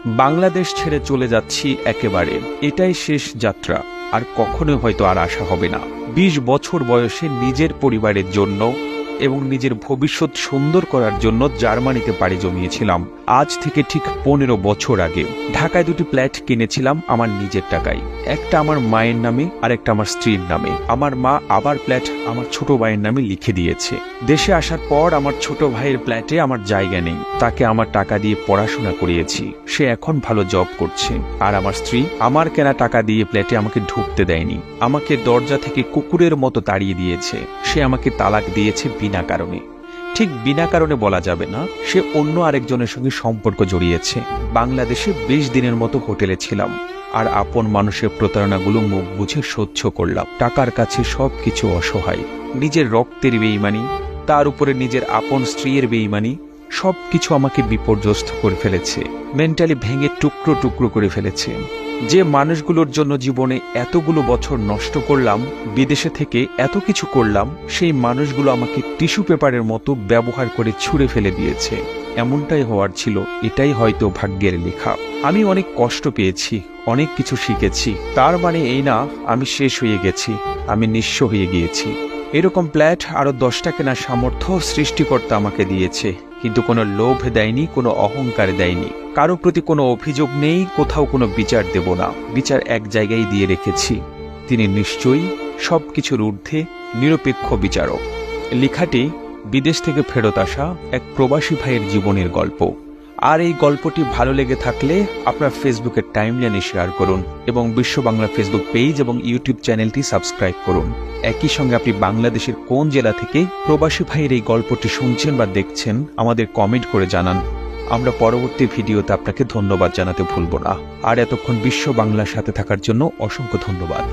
বাংলাদেশ ছেড়ে চলে যাচ্ছি একেবারে, এটাই শেষ যাত্রা, আর কখনো হয়তো আর আসা হবে না। 20 বছর বয়সে নিজের পরিবারের জন্য এবং নিজের ভবিষ্যৎ সুন্দর করার জন্য জার্মানিতে পাড়ি জমিয়েছিলাম। আজ থেকে ঠিক 15 বছর আগে ঢাকায় 2টি ফ্ল্যাট কিনেছিলাম আমার নিজের টাকায়, একটা আমার মায়ের নামে আর একটা আমার স্ত্রীর নামে। আমার মা আবার ফ্ল্যাট আমার ছোট ভাইয়ের নামে লিখে দিয়েছে। দেশে আসার পর আমার ছোট ভাইয়ের ফ্ল্যাটে আমার জায়গা নেই, তাকে আমার টাকা দিয়ে পড়াশোনা করিয়েছি, সে এখন ভালো জব করছে। আর আমার স্ত্রী আমার কেনা টাকা দিয়ে ফ্ল্যাটে আমাকে ঢুকতে দেয়নি, আমাকে দরজা থেকে কুকুরের মতো তাড়িয়ে দিয়েছে। সে আমাকে তালাক দিয়েছে বিনা কারণে। ঠিক বিনা কারণে বলা যাবে না, সে অন্য আরেকজনের সঙ্গে সম্পর্ক জড়িয়েছে। বাংলাদেশে 20 দিনের মতো হোটেলে ছিলাম, আর আপন মানুষের প্রতারণাগুলো মুখ বুঝে সহ্য করলাম। টাকার কাছে সবকিছু অসহায়। নিজের রক্তের বেঈমানি, তার উপরে নিজের আপন স্ত্রীর বেঈমানি, সবকিছু আমাকে বিপর্যস্ত করে ফেলেছে, মেন্টালি ভেঙে টুকরো টুকরো করে ফেলেছে। যে মানুষগুলোর জন্য জীবনে এতগুলো বছর নষ্ট করলাম, বিদেশে থেকে এত কিছু করলাম, সেই মানুষগুলো আমাকে টিস্যু পেপারের মতো ব্যবহার করে ছুঁড়ে ফেলে দিয়েছে। এমনটাই হওয়ার ছিল, এটাই হয়তো ভাগ্যের লেখা। আমি অনেক কষ্ট পেয়েছি, অনেক কিছু শিখেছি, তার মানে এই না আমি শেষ হয়ে গেছি, আমি নিঃস্ব হয়ে গিয়েছি। এরকম ফ্ল্যাট আরো 10টা কেনার সামর্থ্য সৃষ্টিকর্তা আমাকে দিয়েছে, কিন্তু কোনো লোভ দেয়নি, কোনো অহংকার দেয়নি। কারো প্রতি কোনো অভিযোগ নেই, কোথাও কোনো বিচার দেব না। বিচার এক জায়গায় দিয়ে রেখেছি, তিনি নিশ্চয়ই সবকিছুর ঊর্ধ্বে নিরপেক্ষ বিচারক। লেখাটি বিদেশ থেকে ফেরত আসা এক প্রবাসী ভাইয়ের জীবনের গল্প। আর এই গল্পটি ভালো লেগে থাকলে আপনার ফেসবুকের টাইমলাইনে শেয়ার করুন এবং বিশ্ব বাংলা ফেসবুক পেজ এবং ইউটিউব চ্যানেলটি সাবস্ক্রাইব করুন। একই সঙ্গে আপনি বাংলাদেশের কোন জেলা থেকে প্রবাসী ভাইয়ের এই গল্পটি শুনছেন বা দেখছেন আমাদের কমেন্ট করে জানান। আমরা পরবর্তী ভিডিওতে আপনাকে ধন্যবাদ জানাতে ভুলব না। আর এতক্ষণ বিশ্ব বাংলার সাথে থাকার জন্য অসংখ্য ধন্যবাদ।